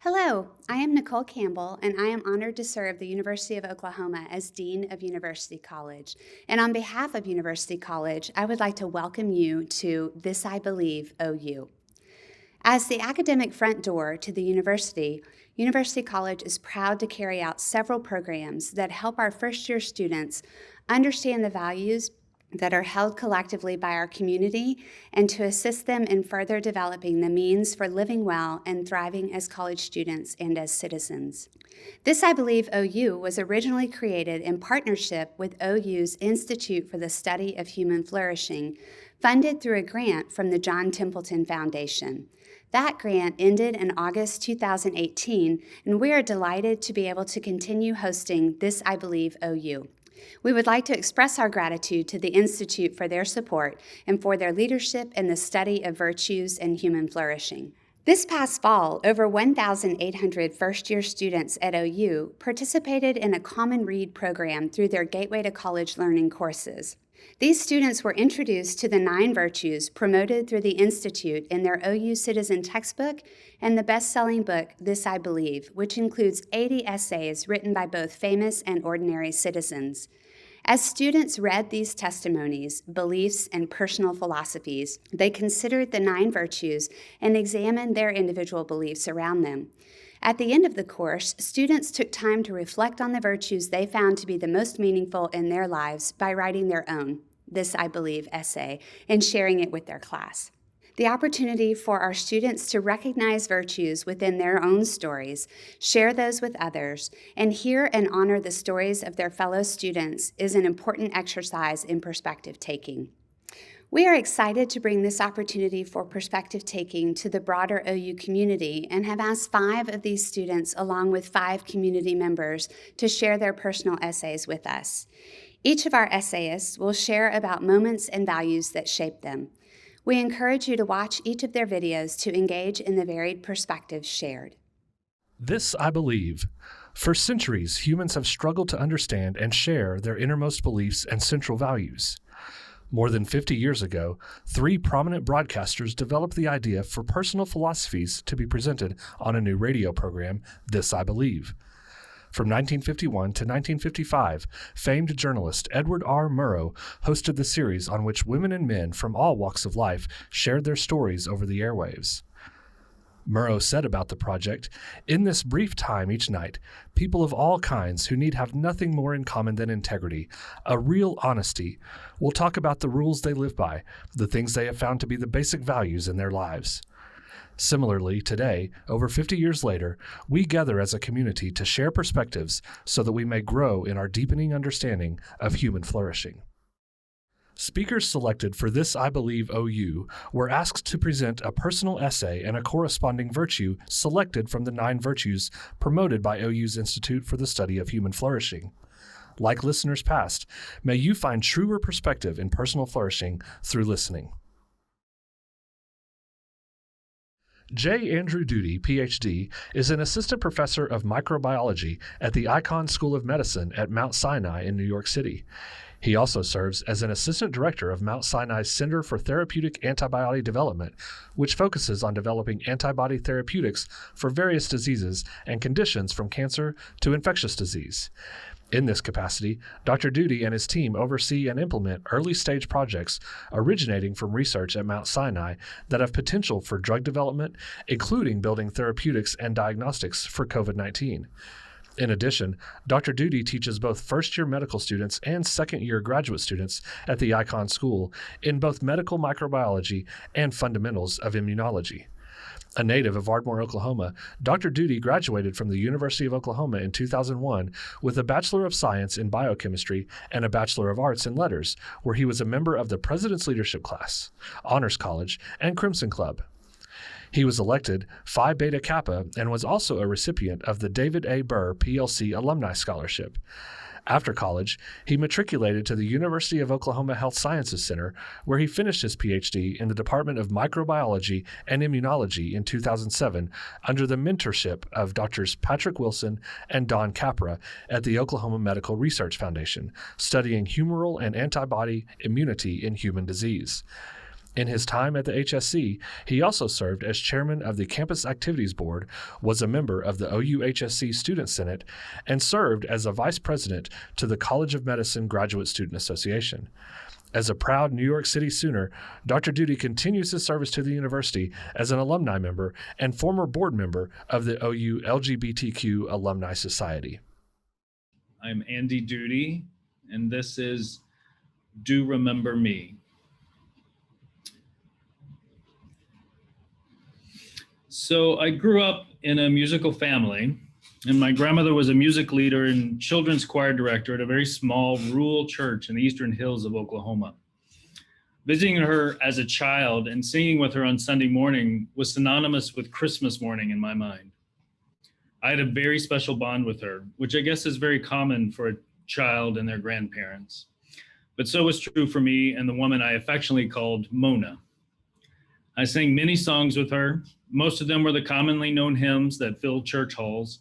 Hello, I am Nicole Campbell, and I am honored to serve the University of Oklahoma as Dean of University College. And on behalf of University College, I would like to welcome you to This I Believe OU. As the academic front door to the university, University College is proud to carry out several programs that help our first-year students understand the values that are held collectively by our community and to assist them in further developing the means for living well and thriving as college students and as citizens. This I Believe OU was originally created in partnership with OU's Institute for the Study of Human Flourishing, funded through a grant from the John Templeton Foundation. That grant ended in August 2018, and we are delighted to be able to continue hosting This I Believe OU. We would like to express our gratitude to the Institute for their support and for their leadership in the study of virtues and human flourishing. This past fall, over 1,800 first-year students at OU participated in a Common Read program through their Gateway to College Learning courses. These students were introduced to the 9 virtues promoted through the Institute in their OU Citizen textbook and the best-selling book, This I Believe, which includes 80 essays written by both famous and ordinary citizens. As students read these testimonies, beliefs, and personal philosophies, they considered the 9 virtues and examined their individual beliefs around them. At the end of the course, students took time to reflect on the virtues they found to be the most meaningful in their lives by writing their own This I Believe essay and sharing it with their class. The opportunity for our students to recognize virtues within their own stories, share those with others, and hear and honor the stories of their fellow students is an important exercise in perspective taking. We are excited to bring this opportunity for perspective taking to the broader OU community and have asked 5 of these students, along with 5 community members, to share their personal essays with us. Each of our essayists will share about moments and values that shaped them. We encourage you to watch each of their videos to engage in the varied perspectives shared. This I believe. For centuries, humans have struggled to understand and share their innermost beliefs and central values. More than 50 years ago, 3 prominent broadcasters developed the idea for personal philosophies to be presented on a new radio program, This I Believe. From 1951 to 1955, famed journalist Edward R. Murrow hosted the series on which women and men from all walks of life shared their stories over the airwaves. Murrow said about the project, "In this brief time each night, people of all kinds who need have nothing more in common than integrity, a real honesty, will talk about the rules they live by, the things they have found to be the basic values in their lives." Similarly, today, over 50 years later, we gather as a community to share perspectives so that we may grow in our deepening understanding of human flourishing. Speakers selected for This I Believe OU were asked to present a personal essay and a corresponding virtue selected from the 9 virtues promoted by OU's Institute for the Study of Human Flourishing. Like listeners past, may you find truer perspective in personal flourishing through listening. J. Andrew Duty, Ph.D., is an assistant professor of microbiology at the Icahn School of Medicine at Mount Sinai in New York City. He also serves as an assistant director of Mount Sinai's Center for Therapeutic Antibody Development, which focuses on developing antibody therapeutics for various diseases and conditions from cancer to infectious disease. In this capacity, Dr. Duty and his team oversee and implement early-stage projects originating from research at Mount Sinai that have potential for drug development, including building therapeutics and diagnostics for COVID-19. In addition, Dr. Duty teaches both first-year medical students and second-year graduate students at the Icahn School in both medical microbiology and fundamentals of immunology. A native of Ardmore, Oklahoma, Dr. Duty graduated from the University of Oklahoma in 2001 with a Bachelor of Science in Biochemistry and a Bachelor of Arts in Letters, where he was a member of the President's Leadership Class, Honors College, and Crimson Club. He was elected Phi Beta Kappa and was also a recipient of the David A. Burr PLC Alumni Scholarship. After college, he matriculated to the University of Oklahoma Health Sciences Center, where he finished his Ph.D. in the Department of Microbiology and Immunology in 2007 under the mentorship of Drs. Patrick Wilson and Don Capra at the Oklahoma Medical Research Foundation, studying humoral and antibody immunity in human disease. In his time at the HSC, he also served as chairman of the Campus Activities Board, was a member of the OU-HSC Student Senate, and served as a vice president to the College of Medicine Graduate Student Association. As a proud New York City Sooner, Dr. Duty continues his service to the university as an alumni member and former board member of the OU LGBTQ Alumni Society. I'm Andy Duty, and this is Do Remember Me. So I grew up in a musical family, and my grandmother was a music leader and children's choir director at a very small rural church in the eastern hills of Oklahoma. Visiting her as a child and singing with her on Sunday morning was synonymous with Christmas morning in my mind. I had a very special bond with her, which I guess is very common for a child and their grandparents. But so was true for me and the woman I affectionately called Mona. I sang many songs with her. Most of them were the commonly known hymns that filled church halls.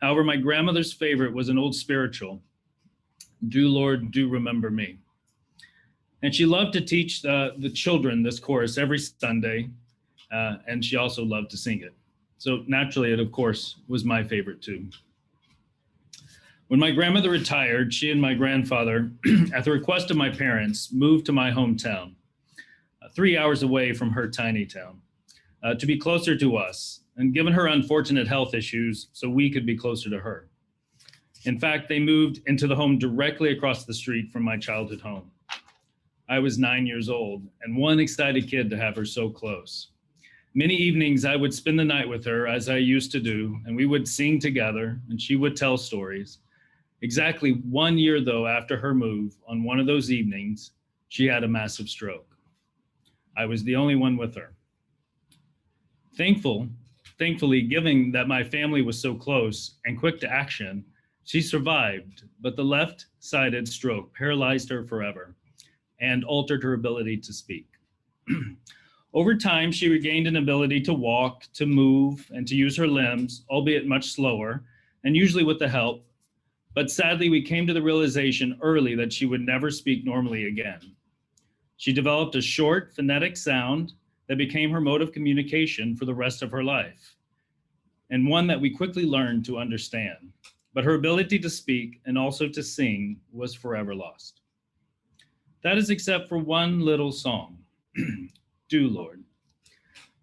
However, my grandmother's favorite was an old spiritual, Do Lord, Do Remember Me. And she loved to teach the children this chorus every Sunday, and she also loved to sing it. So naturally, it, of course, was my favorite too. When my grandmother retired, she and my grandfather, at the request of my parents, moved to my hometown, 3 hours away from her tiny town, to be closer to us, and given her unfortunate health issues, so we could be closer to her. In fact, they moved into the home directly across the street from my childhood home. I was 9 years old and one excited kid to have her so close. Many evenings I would spend the night with her, as I used to do, and we would sing together and she would tell stories. Exactly 1 year, though, after her move, on one of those evenings, she had a massive stroke. I was the only one with her. Thankfully, given that my family was so close and quick to action, she survived, but the left-sided stroke paralyzed her forever and altered her ability to speak. Over time, she regained an ability to walk, to move, and to use her limbs, albeit much slower, and usually with the help. But sadly, we came to the realization early that she would never speak normally again. She developed a short phonetic sound that became her mode of communication for the rest of her life, and one that we quickly learned to understand. But her ability to speak and also to sing was forever lost. That is except for one little song, Do Lord.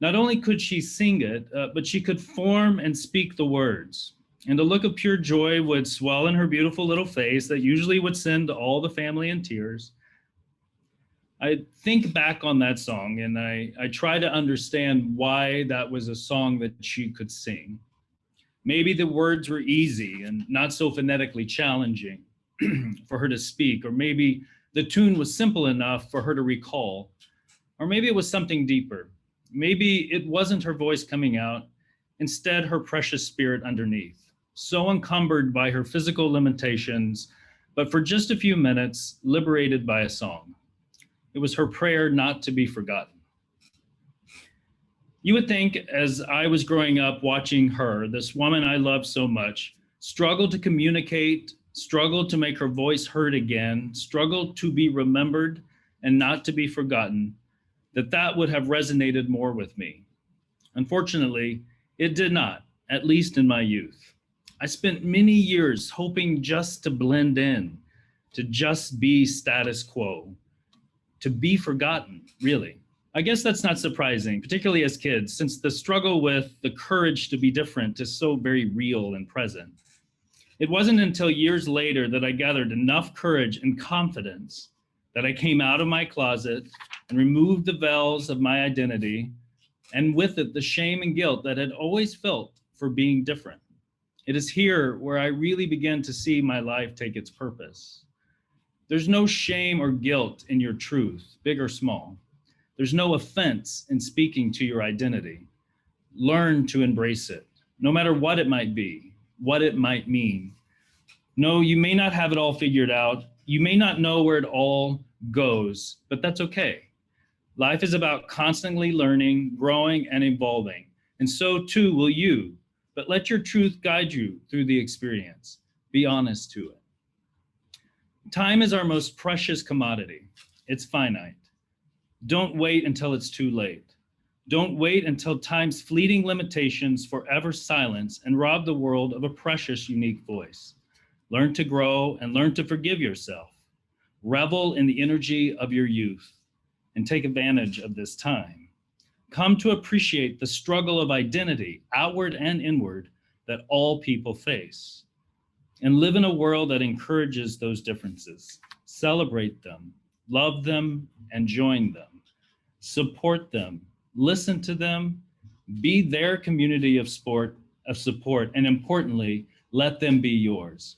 Not only could she sing it, but she could form and speak the words. And a look of pure joy would swell in her beautiful little face that usually would send all the family in tears. I think back on that song and I try to understand why that was a song that she could sing. Maybe the words were easy and not so phonetically challenging for her to speak, or maybe the tune was simple enough for her to recall, or maybe it was something deeper. Maybe it wasn't her voice coming out, instead her precious spirit underneath, so encumbered by her physical limitations, but for just a few minutes, liberated by a song. It was her prayer not to be forgotten. You would think, as I was growing up watching her, this woman I love so much, struggle to communicate, struggle to make her voice heard again, struggle to be remembered and not to be forgotten, that would have resonated more with me. Unfortunately, it did not, at least in my youth. I spent many years hoping just to blend in, to just be status quo, to be forgotten, really. I guess that's not surprising, particularly as kids, since the struggle with the courage to be different is so very real and present. It wasn't until years later that I gathered enough courage and confidence that I came out of my closet and removed the veils of my identity, and with it, the shame and guilt that I'd always felt for being different. It is here where I really began to see my life take its purpose. There's no shame or guilt in your truth, big or small. There's no offense in speaking to your identity. Learn to embrace it, no matter what it might be, what it might mean. No, you may not have it all figured out. You may not know where it all goes, but that's okay. Life is about constantly learning, growing, and evolving, and so too will you. But let your truth guide you through the experience. Be honest to it. Time is our most precious commodity. It's finite. Don't wait until it's too late. Don't wait until time's fleeting limitations forever silence and rob the world of a precious, unique voice. Learn to grow and learn to forgive yourself. Revel in the energy of your youth and take advantage of this time. Come to appreciate the struggle of identity, outward and inward, that all people face. And live in a world that encourages those differences. Celebrate them, love them, and join them. Support them, listen to them, be their community of support, and importantly, let them be yours.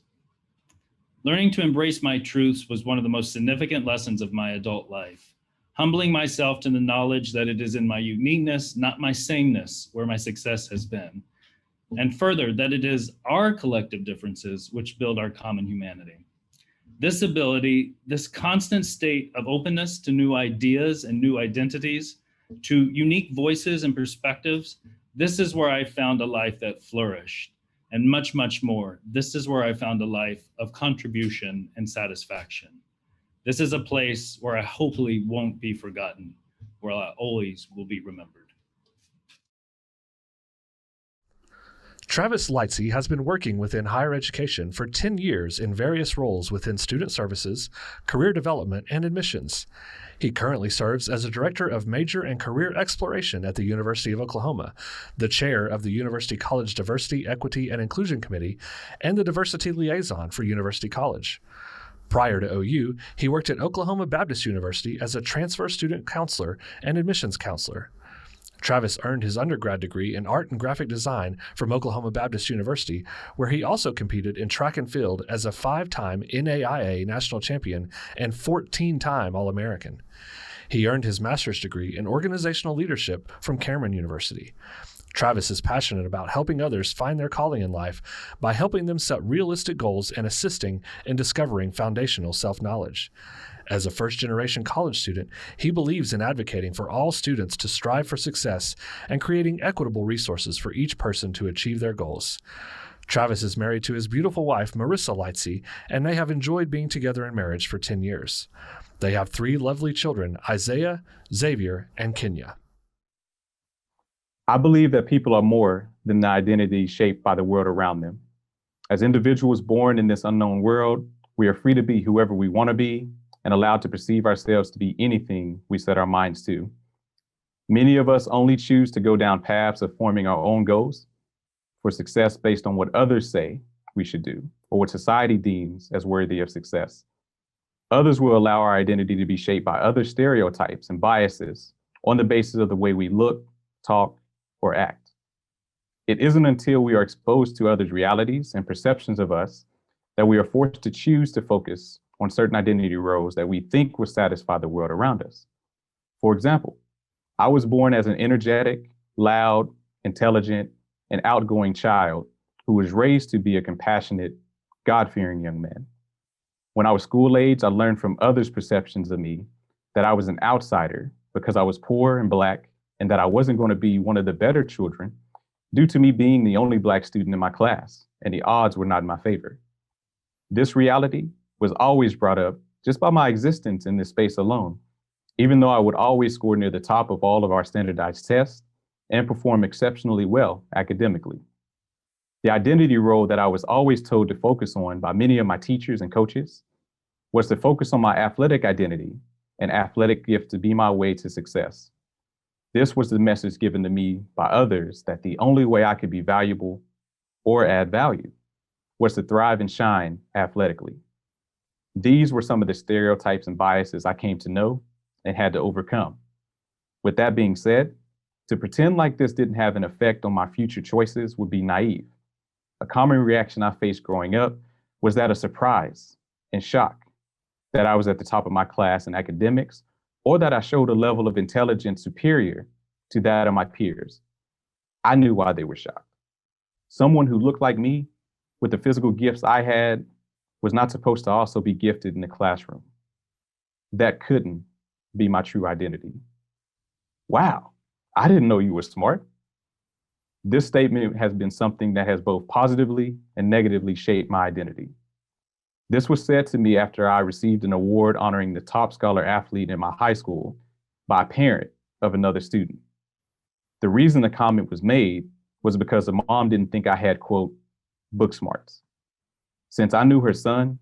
Learning to embrace my truths was one of the most significant lessons of my adult life. Humbling myself to the knowledge that it is in my uniqueness, not my sameness, where my success has been. And further, that it is our collective differences which build our common humanity. This ability, this constant state of openness to new ideas and new identities, to unique voices and perspectives, this is where I found a life that flourished. And much, much more. This is where I found a life of contribution and satisfaction. This is a place where I hopefully won't be forgotten, where I always will be remembered. Travis Lightsey has been working within higher education for 10 years in various roles within student services, career development, and admissions. He currently serves as a Director of Major and Career Exploration at the University of Oklahoma, the Chair of the University College Diversity, Equity, and Inclusion Committee, and the Diversity Liaison for University College. Prior to OU, he worked at Oklahoma Baptist University as a transfer student counselor and admissions counselor. Travis earned his undergrad degree in art and graphic design from Oklahoma Baptist University, where he also competed in track and field as a 5-time NAIA national champion and 14-time All-American. He earned his master's degree in organizational leadership from Cameron University. Travis is passionate about helping others find their calling in life by helping them set realistic goals and assisting in discovering foundational self-knowledge. As a first-generation college student, he believes in advocating for all students to strive for success and creating equitable resources for each person to achieve their goals. Travis is married to his beautiful wife, Marissa Lightsey, and they have enjoyed being together in marriage for 10 years. They have 3 lovely children, Isaiah, Xavier, and Kenya. I believe that people are more than the identity shaped by the world around them. As individuals born in this unknown world, we are free to be whoever we want to be and allowed to perceive ourselves to be anything we set our minds to. Many of us only choose to go down paths of forming our own goals for success based on what others say we should do or what society deems as worthy of success. Others will allow our identity to be shaped by other stereotypes and biases on the basis of the way we look, talk, or act. It isn't until we are exposed to others' realities and perceptions of us that we are forced to choose to focus on certain identity roles that we think will satisfy the world around us. For example, I was born as an energetic, loud, intelligent, and outgoing child who was raised to be a compassionate, God-fearing young man. When I was school age, I learned from others' perceptions of me that I was an outsider because I was poor and Black, and that I wasn't going to be one of the better children due to me being the only Black student in my class, and the odds were not in my favor. This reality was always brought up just by my existence in this space alone, even though I would always score near the top of all of our standardized tests and perform exceptionally well academically. The identity role that I was always told to focus on by many of my teachers and coaches was to focus on my athletic identity and athletic gift to be my way to success. This was the message given to me by others that the only way I could be valuable or add value was to thrive and shine athletically. These were some of the stereotypes and biases I came to know and had to overcome. With that being said, to pretend like this didn't have an effect on my future choices would be naive. A common reaction I faced growing up was that of surprise and shock that I was at the top of my class in academics, or that I showed a level of intelligence superior to that of my peers. I knew why they were shocked. Someone who looked like me with the physical gifts I had was not supposed to also be gifted in the classroom. That couldn't be my true identity. Wow, I didn't know you were smart. This statement has been something that has both positively and negatively shaped my identity. This was said to me after I received an award honoring the top scholar athlete in my high school by a parent of another student. The reason the comment was made was because the mom didn't think I had, quote, book smarts. Since I knew her son,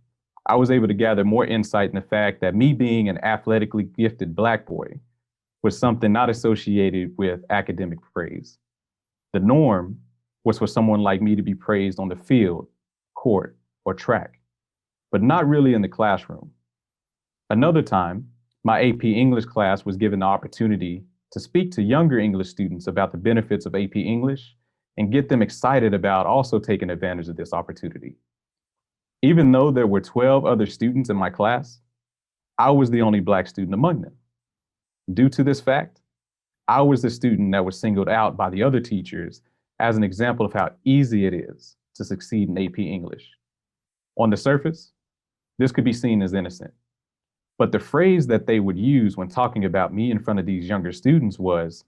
I was able to gather more insight in the fact that me being an athletically gifted Black boy was something not associated with academic praise. The norm was for someone like me to be praised on the field, court, or track, but not really in the classroom. Another time, my AP English class was given the opportunity to speak to younger English students about the benefits of AP English and get them excited about also taking advantage of this opportunity. Even though there were 12 other students in my class, I was the only Black student among them. Due to this fact, I was the student that was singled out by the other teachers as an example of how easy it is to succeed in AP English. On the surface, this could be seen as innocent, but the phrase that they would use when talking about me in front of these younger students was,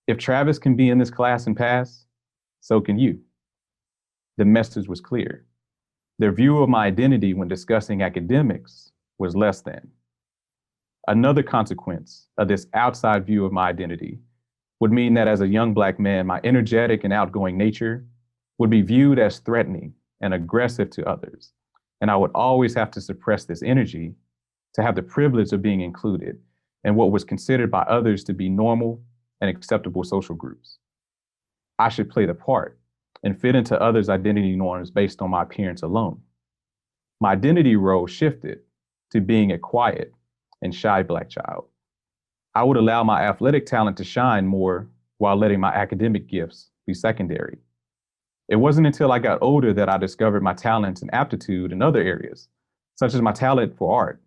"If Travis can be in this class and pass, so can you." The message was clear. Their view of my identity when discussing academics was less than. Another consequence of this outside view of my identity would mean that as a young Black man, my energetic and outgoing nature would be viewed as threatening and aggressive to others. And I would always have to suppress this energy to have the privilege of being included in what was considered by others to be normal and acceptable social groups. I should play the part and fit into others' identity norms based on my appearance alone. My identity role shifted to being a quiet and shy Black child. I would allow my athletic talent to shine more while letting my academic gifts be secondary. It wasn't until I got older that I discovered my talents and aptitude in other areas, such as my talent for art,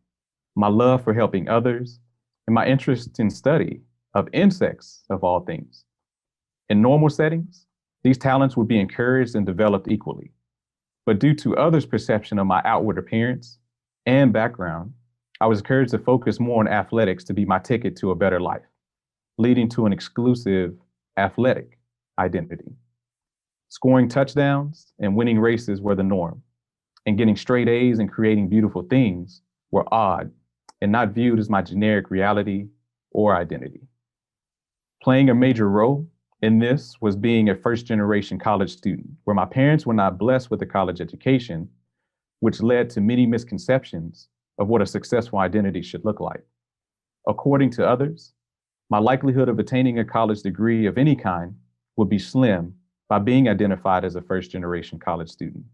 my love for helping others, and my interest in study of insects, of all things. In normal settings, these talents would be encouraged and developed equally. But due to others' perception of my outward appearance and background, I was encouraged to focus more on athletics to be my ticket to a better life, leading to an exclusive athletic identity. Scoring touchdowns and winning races were the norm, and getting straight A's and creating beautiful things were odd and not viewed as my generic reality or identity. Playing a major role in this was being a first-generation college student, where my parents were not blessed with a college education, which led to many misconceptions of what a successful identity should look like. According to others, my likelihood of attaining a college degree of any kind would be slim by being identified as a first-generation college student.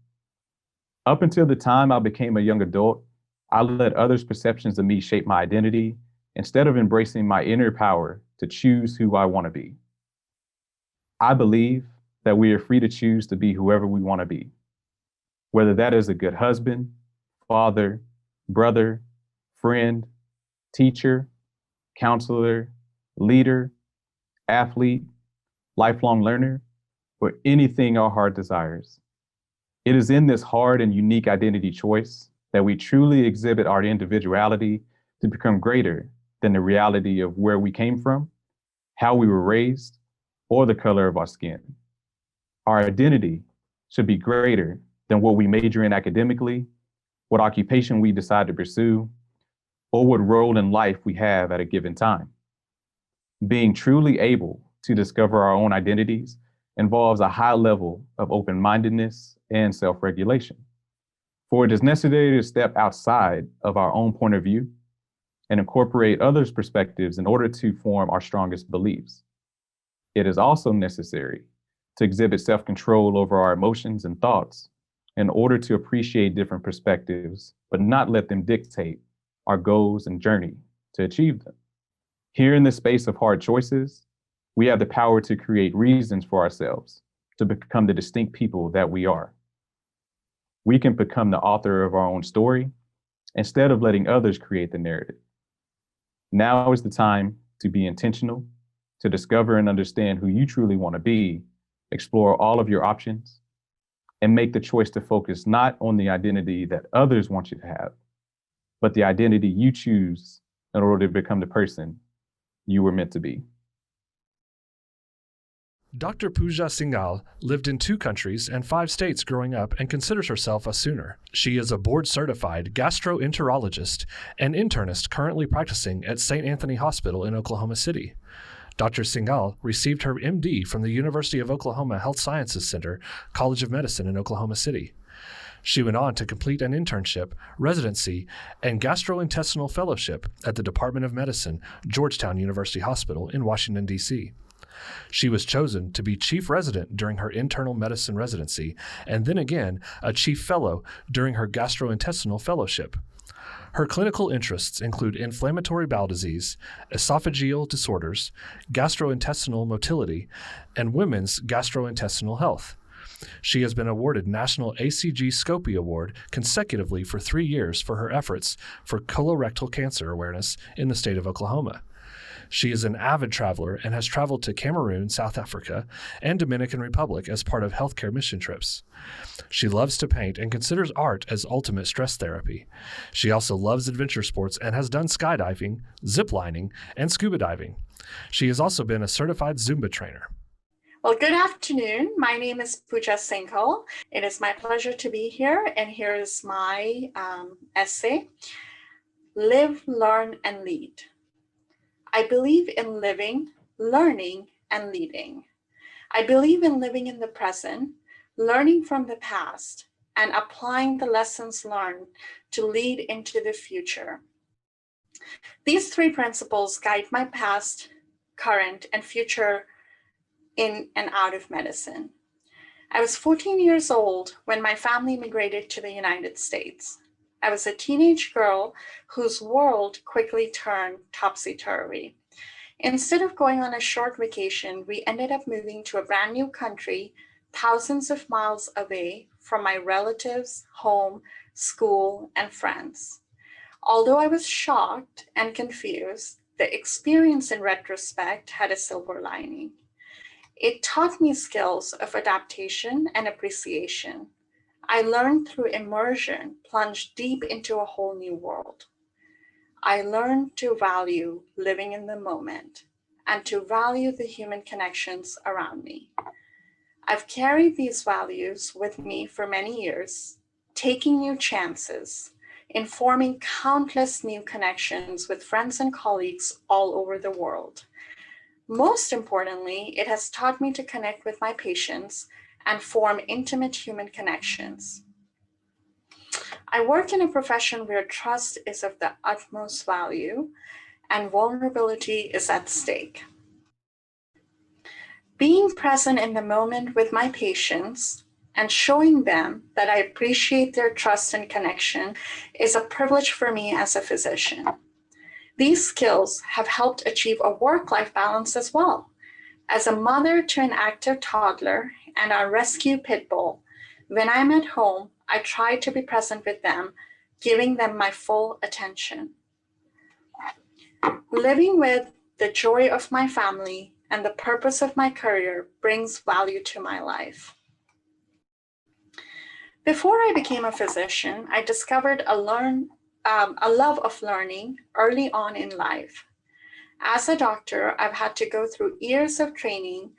Up until the time I became a young adult, I let others' perceptions of me shape my identity instead of embracing my inner power to choose who I want to be. I believe that we are free to choose to be whoever we want to be, whether that is a good husband, father, brother, friend, teacher, counselor, leader, athlete, lifelong learner, or anything our heart desires. It is in this hard and unique identity choice that we truly exhibit our individuality to become greater than the reality of where we came from, how we were raised, or the color of our skin. Our identity should be greater than what we major in academically, what occupation we decide to pursue, or what role in life we have at a given time. Being truly able to discover our own identities involves a high level of open-mindedness and self-regulation. For it is necessary to step outside of our own point of view and incorporate others' perspectives in order to form our strongest beliefs. It is also necessary to exhibit self-control over our emotions and thoughts in order to appreciate different perspectives, but not let them dictate our goals and journey to achieve them. Here in the space of hard choices, we have the power to create reasons for ourselves to become the distinct people that we are. We can become the author of our own story instead of letting others create the narrative. Now is the time to be intentional, to discover and understand who you truly want to be, explore all of your options, and make the choice to focus not on the identity that others want you to have, but the identity you choose in order to become the person you were meant to be. Dr. Pooja Singhal lived in 2 countries and 5 states growing up and considers herself a Sooner. She is a board-certified gastroenterologist and internist currently practicing at St. Anthony Hospital in Oklahoma City. Dr. Singhal received her MD from the University of Oklahoma Health Sciences Center, College of Medicine in Oklahoma City. She went on to complete an internship, residency, and gastrointestinal fellowship at the Department of Medicine, Georgetown University Hospital in Washington, D.C. She was chosen to be chief resident during her internal medicine residency, and then again a chief fellow during her gastrointestinal fellowship. Her clinical interests include inflammatory bowel disease, esophageal disorders, gastrointestinal motility, and women's gastrointestinal health. She has been awarded National ACG Scopie Award consecutively for 3 years for her efforts for colorectal cancer awareness in the state of Oklahoma. She is an avid traveler and has traveled to Cameroon, South Africa, and Dominican Republic as part of healthcare mission trips. She loves to paint and considers art as ultimate stress therapy. She also loves adventure sports and has done skydiving, ziplining, and scuba diving. She has also been a certified Zumba trainer. Well, good afternoon. My name is Pooja Singhal. It is my pleasure to be here, and here is my essay, Live, Learn, and Lead. I believe in living, learning, and leading. I believe in living in the present, learning from the past, and applying the lessons learned to lead into the future. These 3 principles guide my past, current, and future in and out of medicine. I was 14 years old when my family immigrated to the United States. I was a teenage girl whose world quickly turned topsy-turvy. Instead of going on a short vacation, we ended up moving to a brand new country, thousands of miles away from my relatives, home, school, and friends. Although I was shocked and confused, the experience in retrospect had a silver lining. It taught me skills of adaptation and appreciation. I learned through immersion, plunged deep into a whole new world. I learned to value living in the moment and to value the human connections around me. I've carried these values with me for many years, taking new chances, informing countless new connections with friends and colleagues all over the world. Most importantly, it has taught me to connect with my patients and form intimate human connections. I work in a profession where trust is of the utmost value and vulnerability is at stake. Being present in the moment with my patients and showing them that I appreciate their trust and connection is a privilege for me as a physician. These skills have helped achieve a work-life balance as well. As a mother to an active toddler and our rescue pit bull, when I'm at home, I try to be present with them, giving them my full attention. Living with the joy of my family and the purpose of my career brings value to my life. Before I became a physician, I discovered a love of learning early on in life. As a doctor, I've had to go through years of training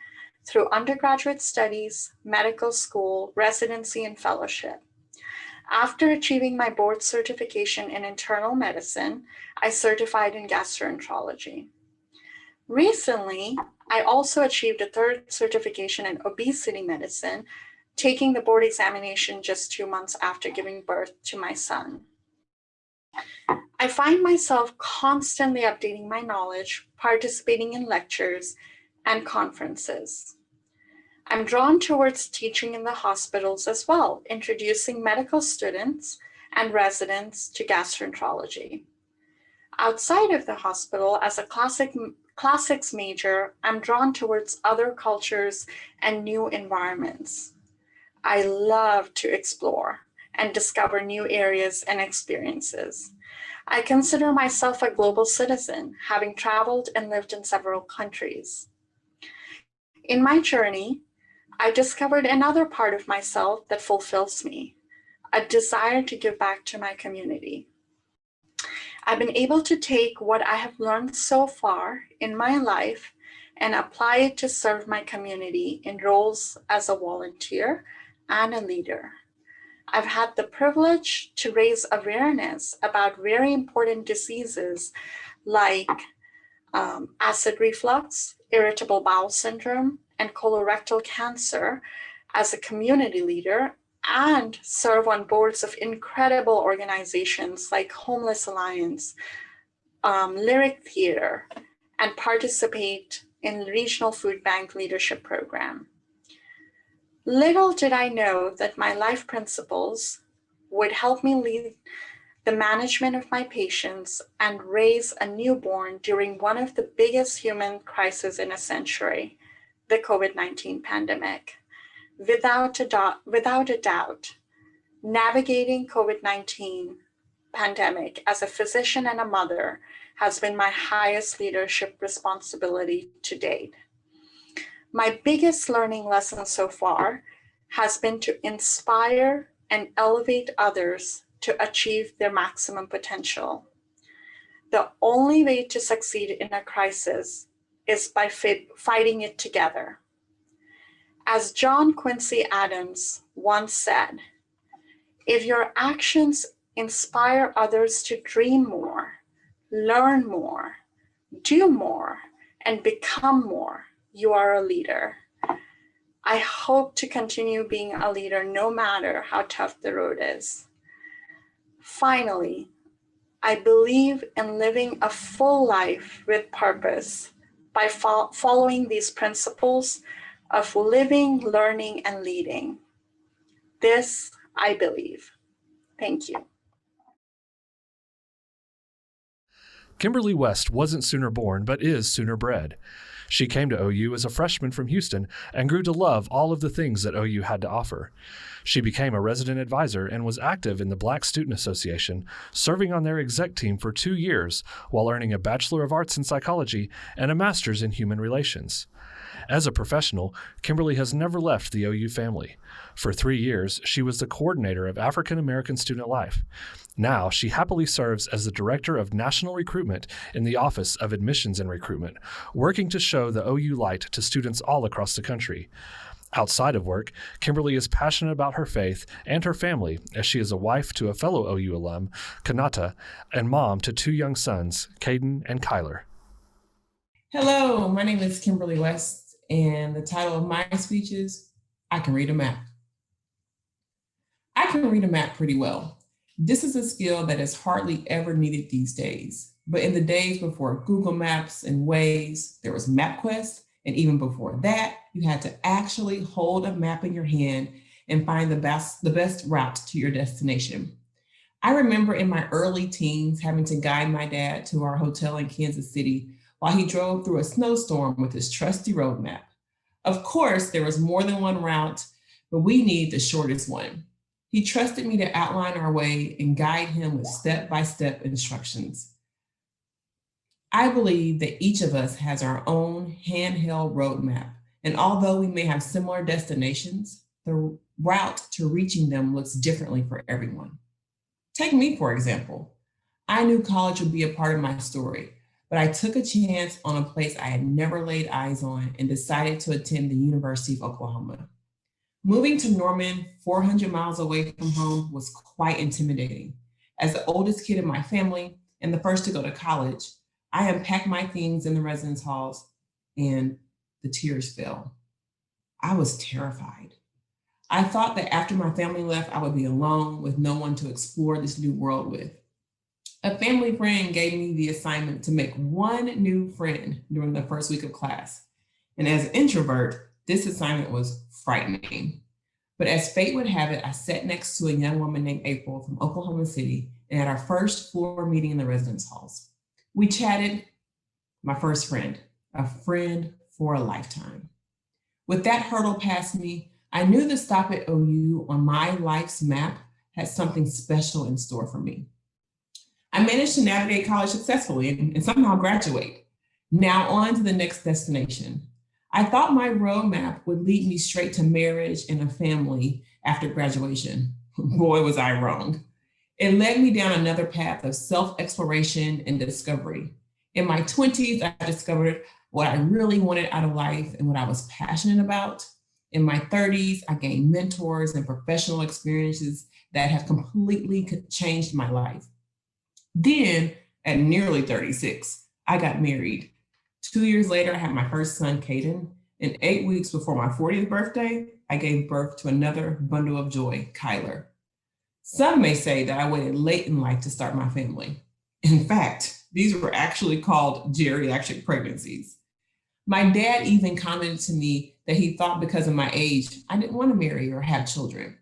through undergraduate studies, medical school, residency, and fellowship. After achieving my board certification in internal medicine, I certified in gastroenterology. Recently, I also achieved a 3rd certification in obesity medicine, taking the board examination just 2 months after giving birth to my son. I find myself constantly updating my knowledge, participating in lectures and conferences. I'm drawn towards teaching in the hospitals as well, introducing medical students and residents to gastroenterology. Outside of the hospital, as a classics major, I'm drawn towards other cultures and new environments. I love to explore and discover new areas and experiences. I consider myself a global citizen, having traveled and lived in several countries. In my journey, I discovered another part of myself that fulfills me, a desire to give back to my community. I've been able to take what I have learned so far in my life and apply it to serve my community in roles as a volunteer and a leader. I've had the privilege to raise awareness about very important diseases like acid reflux, irritable bowel syndrome, and colorectal cancer as a community leader, and serve on boards of incredible organizations like Homeless Alliance, Lyric Theater, and participate in Regional Food Bank Leadership Program. Little did I know that my life principles would help me lead the management of my patients and raise a newborn during one of the biggest human crises in a century, the COVID-19 pandemic. Without a doubt, navigating COVID-19 pandemic as a physician and a mother has been my highest leadership responsibility to date. My biggest learning lesson so far has been to inspire and elevate others to achieve their maximum potential. The only way to succeed in a crisis is by fighting it together. As John Quincy Adams once said, if your actions inspire others to dream more, learn more, do more, and become more, you are a leader. I hope to continue being a leader no matter how tough the road is. Finally, I believe in living a full life with purpose by following these principles of living, learning, and leading. This I believe. Thank you. Kimberly West wasn't sooner born, but is sooner bred. She came to OU as a freshman from Houston and grew to love all of the things that OU had to offer. She became a resident advisor and was active in the Black Student Association, serving on their exec team for 2 years while earning a Bachelor of Arts in Psychology and a Master's in Human Relations. As a professional, Kimberly has never left the OU family. For 3 years, she was the coordinator of African American Student Life. Now, she happily serves as the Director of National Recruitment in the Office of Admissions and Recruitment, working to show the OU light to students all across the country. Outside of work, Kimberly is passionate about her faith and her family, as she is a wife to a fellow OU alum, Kanata, and mom to 2 young sons, Caden and Kyler. Hello, my name is Kimberly West, and the title of my speech is, I Can Read a Map. I can read a map pretty well. This is a skill that is hardly ever needed these days. But in the days before Google Maps and Waze, there was MapQuest. And even before that, you had to actually hold a map in your hand and find the best route to your destination. I remember in my early teens having to guide my dad to our hotel in Kansas City while he drove through a snowstorm with his trusty road map. Of course, there was more than one route, but we needed the shortest one. He trusted me to outline our way and guide him with step-by-step instructions. I believe that each of us has our own handheld roadmap, and although we may have similar destinations, the route to reaching them looks differently for everyone. Take me, for example. I knew college would be a part of my story, but I took a chance on a place I had never laid eyes on and decided to attend the University of Oklahoma. Moving to Norman, 400 miles away from home, was quite intimidating. As the oldest kid in my family and the first to go to college, I unpacked my things in the residence halls and the tears fell. I was terrified. I thought that after my family left, I would be alone with no one to explore this new world with. A family friend gave me the assignment to make one new friend during the first week of class. And as an introvert, this assignment was frightening. But as fate would have it, I sat next to a young woman named April from Oklahoma City and had our first floor meeting in the residence halls. We chatted, my first friend, a friend for a lifetime. With that hurdle past me, I knew the stop at OU on my life's map had something special in store for me. I managed to navigate college successfully and somehow graduate. Now on to the next destination. I thought my roadmap would lead me straight to marriage and a family after graduation. Boy, was I wrong. It led me down another path of self-exploration and discovery. In my 20s, I discovered what I really wanted out of life and what I was passionate about. In my 30s, I gained mentors and professional experiences that have completely changed my life. Then, at nearly 36, I got married. 2 years later, I had my first son, Caden. And 8 weeks before my 40th birthday, I gave birth to another bundle of joy, Kyler. Some may say that I waited late in life to start my family. In fact, these were actually called geriatric pregnancies. My dad even commented to me that he thought because of my age, I didn't want to marry or have children.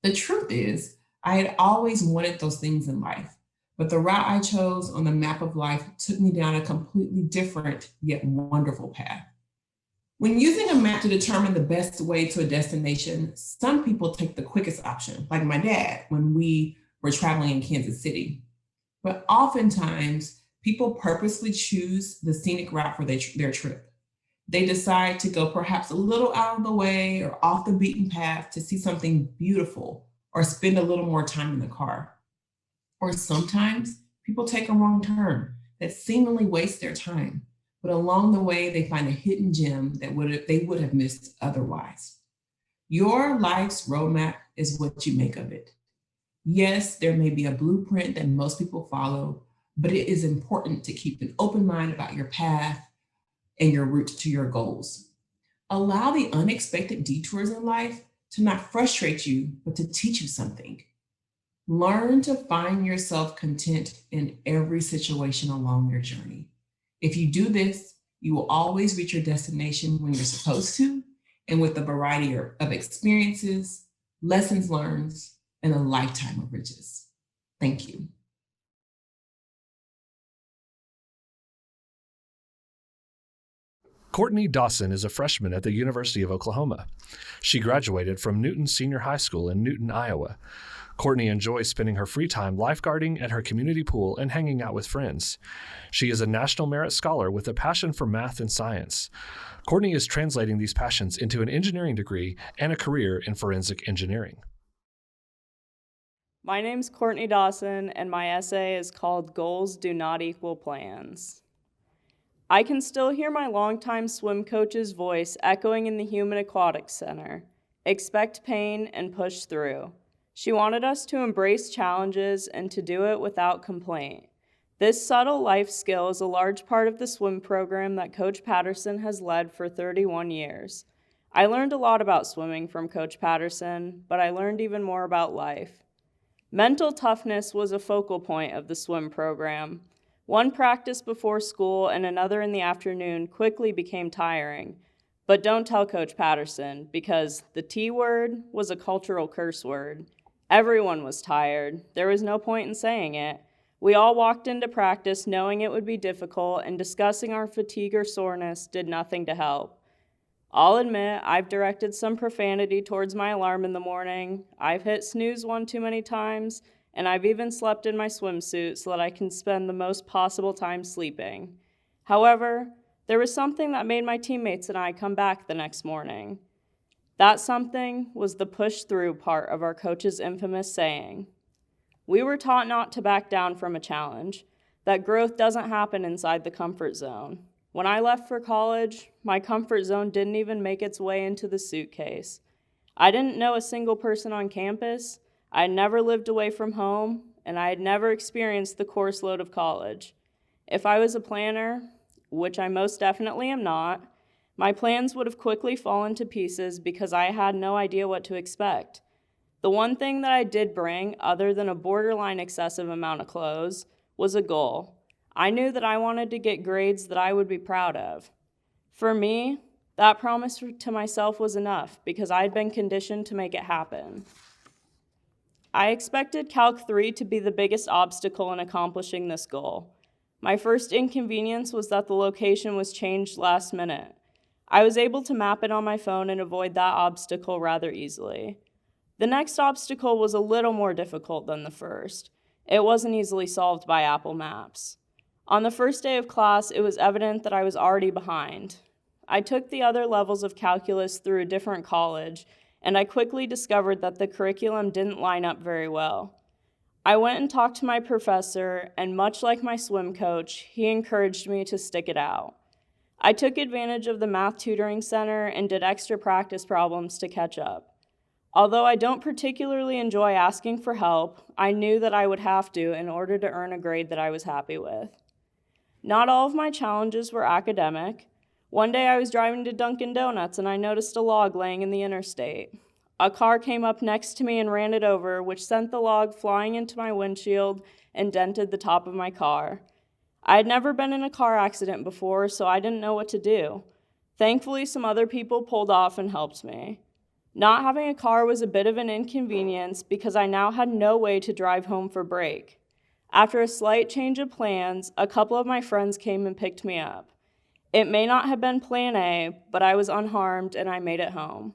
The truth is, I had always wanted those things in life, but the route I chose on the map of life took me down a completely different yet wonderful path. When using a map to determine the best way to a destination, some people take the quickest option, like my dad when we were traveling in Kansas City. But oftentimes, people purposely choose the scenic route for their trip. They decide to go perhaps a little out of the way or off the beaten path to see something beautiful or spend a little more time in the car. Or sometimes people take a wrong turn that seemingly wastes their time, but along the way they find a hidden gem that they would have missed otherwise. Your life's roadmap is what you make of it. Yes, there may be a blueprint that most people follow, but it is important to keep an open mind about your path and your route to your goals. Allow the unexpected detours in life to not frustrate you, but to teach you something. Learn to find yourself content in every situation along your journey. If you do this, you will always reach your destination when you're supposed to, and with a variety of experiences, lessons learned, and a lifetime of riches. Thank you. Courtney Dawson is a freshman at the University of Oklahoma. She graduated from Newton Senior High School in Newton, Iowa. Courtney enjoys spending her free time lifeguarding at her community pool and hanging out with friends. She is a National Merit Scholar with a passion for math and science. Courtney is translating these passions into an engineering degree and a career in forensic engineering. My name's Courtney Dawson, and my essay is called Goals Do Not Equal Plans. I can still hear my longtime swim coach's voice echoing in the Human Aquatics Center. Expect pain and push through. She wanted us to embrace challenges and to do it without complaint. This subtle life skill is a large part of the swim program that Coach Patterson has led for 31 years. I learned a lot about swimming from Coach Patterson, but I learned even more about life. Mental toughness was a focal point of the swim program. One practice before school and another in the afternoon quickly became tiring. But don't tell Coach Patterson, because the T word was a cultural curse word. Everyone was tired. There was no point in saying it. We all walked into practice knowing it would be difficult, and discussing our fatigue or soreness did nothing to help. I'll admit I've directed some profanity towards my alarm in the morning. I've hit snooze one too many times, and I've even slept in my swimsuit so that I can spend the most possible time sleeping. However, there was something that made my teammates and I come back the next morning. That something was the push through part of our coach's infamous saying. We were taught not to back down from a challenge, that growth doesn't happen inside the comfort zone. When I left for college, my comfort zone didn't even make its way into the suitcase. I didn't know a single person on campus, I had never lived away from home, and I had never experienced the course load of college. If I was a planner, which I most definitely am not, my plans would have quickly fallen to pieces because I had no idea what to expect. The one thing that I did bring, other than a borderline excessive amount of clothes, was a goal. I knew that I wanted to get grades that I would be proud of. For me, that promise to myself was enough because I had been conditioned to make it happen. I expected Calc 3 to be the biggest obstacle in accomplishing this goal. My first inconvenience was that the location was changed last minute. I was able to map it on my phone and avoid that obstacle rather easily. The next obstacle was a little more difficult than the first. It wasn't easily solved by Apple Maps. On the first day of class, it was evident that I was already behind. I took the other levels of calculus through a different college, and I quickly discovered that the curriculum didn't line up very well. I went and talked to my professor, and much like my swim coach, he encouraged me to stick it out. I took advantage of the math tutoring center and did extra practice problems to catch up. Although I don't particularly enjoy asking for help, I knew that I would have to in order to earn a grade that I was happy with. Not all of my challenges were academic. One day I was driving to Dunkin' Donuts and I noticed a log laying in the interstate. A car came up next to me and ran it over, which sent the log flying into my windshield and dented the top of my car. I had never been in a car accident before, so I didn't know what to do. Thankfully, some other people pulled off and helped me. Not having a car was a bit of an inconvenience because I now had no way to drive home for break. After a slight change of plans, a couple of my friends came and picked me up. It may not have been plan A, but I was unharmed and I made it home.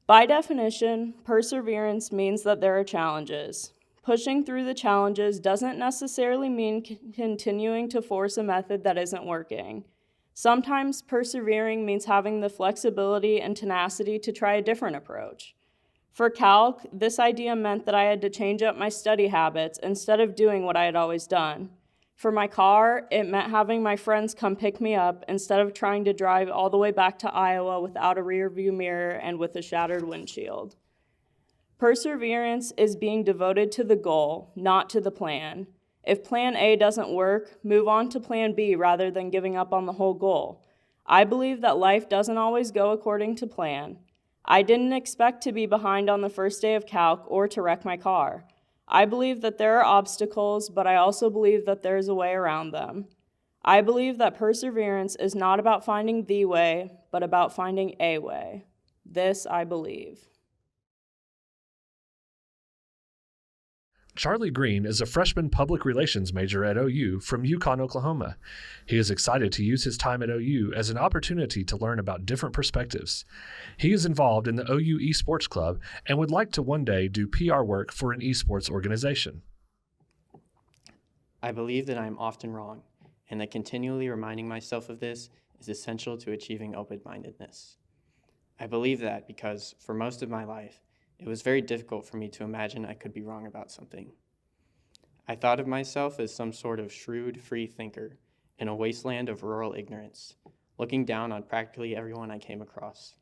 By definition, perseverance means that there are challenges. Pushing through the challenges doesn't necessarily mean continuing to force a method that isn't working. Sometimes persevering means having the flexibility and tenacity to try a different approach. For calc, this idea meant that I had to change up my study habits instead of doing what I had always done. For my car, it meant having my friends come pick me up instead of trying to drive all the way back to Iowa without a rearview mirror and with a shattered windshield. Perseverance is being devoted to the goal, not to the plan. If plan A doesn't work, move on to plan B rather than giving up on the whole goal. I believe that life doesn't always go according to plan. I didn't expect to be behind on the first day of calc or to wreck my car. I believe that there are obstacles, but I also believe that there is a way around them. I believe that perseverance is not about finding the way, but about finding a way. This I believe. Charlie Green is a freshman public relations major at OU from Yukon, Oklahoma. He is excited to use his time at OU as an opportunity to learn about different perspectives. He is involved in the OU Esports Club and would like to one day do PR work for an esports organization. I believe that I am often wrong, and that continually reminding myself of this is essential to achieving open-mindedness. I believe that because, for most of my life, it was very difficult for me to imagine I could be wrong about something. I thought of myself as some sort of shrewd, free thinker in a wasteland of rural ignorance, looking down on practically everyone I came across.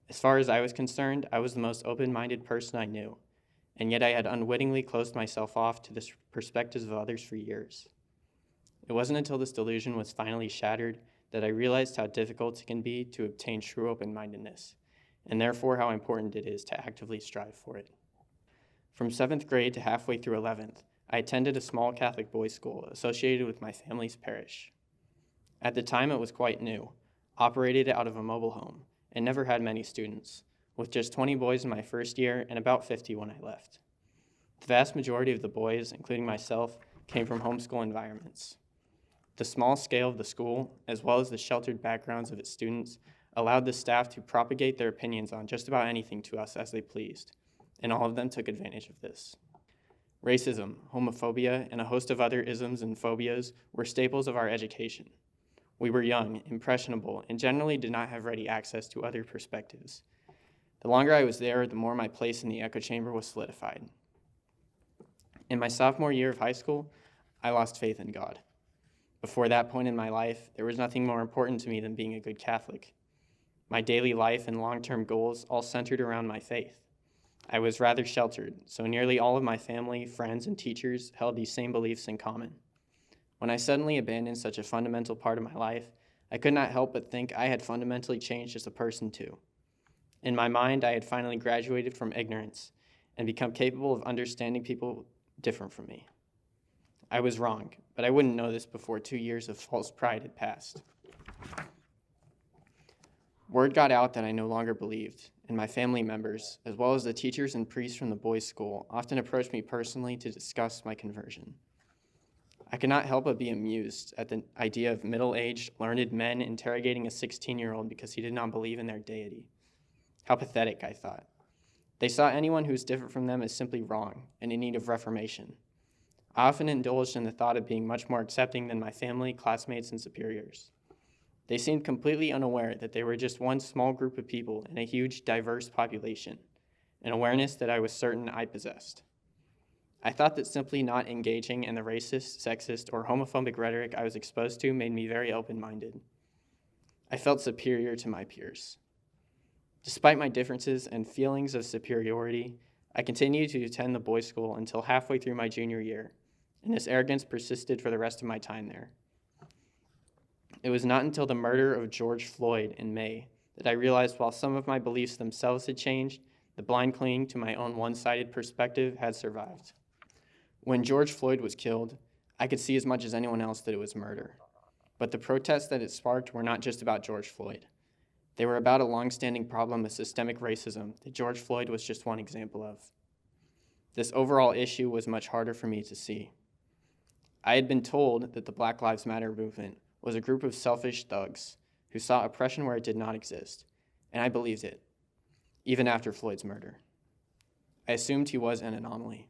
As far as I was concerned, I was the most open-minded person I knew, and yet I had unwittingly closed myself off to the perspectives of others for years. It wasn't until this delusion was finally shattered that I realized how difficult it can be to obtain true open-mindedness, and therefore how important it is to actively strive for it. From 7th grade to halfway through 11th, I attended a small Catholic boys' school associated with my family's parish. At the time, it was quite new, operated out of a mobile home, and never had many students, with just 20 boys in my first year and about 50 when I left. The vast majority of the boys, including myself, came from homeschool environments. The small scale of the school, as well as the sheltered backgrounds of its students, allowed the staff to propagate their opinions on just about anything to us as they pleased, and all of them took advantage of this. Racism, homophobia, and a host of other isms and phobias were staples of our education. We were young, impressionable, and generally did not have ready access to other perspectives. The longer I was there, the more my place in the echo chamber was solidified. In my sophomore year of high school, I lost faith in God. Before that point in my life, there was nothing more important to me than being a good Catholic. My daily life and long-term goals all centered around my faith. I was rather sheltered, so nearly all of my family, friends, and teachers held these same beliefs in common. When I suddenly abandoned such a fundamental part of my life, I could not help but think I had fundamentally changed as a person too. In my mind, I had finally graduated from ignorance and become capable of understanding people different from me. I was wrong, but I wouldn't know this before 2 years of false pride had passed. Word got out that I no longer believed, and my family members, as well as the teachers and priests from the boys' school, often approached me personally to discuss my conversion. I could not help but be amused at the idea of middle-aged, learned men interrogating a 16-year-old because he did not believe in their deity. How pathetic, I thought. They saw anyone who was different from them as simply wrong and in need of reformation. I often indulged in the thought of being much more accepting than my family, classmates, and superiors. They seemed completely unaware that they were just one small group of people in a huge, diverse population, an awareness that I was certain I possessed. I thought that simply not engaging in the racist, sexist, or homophobic rhetoric I was exposed to made me very open-minded. I felt superior to my peers. Despite my differences and feelings of superiority, I continued to attend the boys' school until halfway through my junior year, and this arrogance persisted for the rest of my time there. It was not until the murder of George Floyd in May that I realized while some of my beliefs themselves had changed, the blind clinging to my own one-sided perspective had survived. When George Floyd was killed, I could see as much as anyone else that it was murder. But the protests that it sparked were not just about George Floyd. They were about a long-standing problem of systemic racism that George Floyd was just one example of. This overall issue was much harder for me to see. I had been told that the Black Lives Matter movement was a group of selfish thugs who saw oppression where it did not exist, and I believed it, even after Floyd's murder. I assumed he was an anomaly.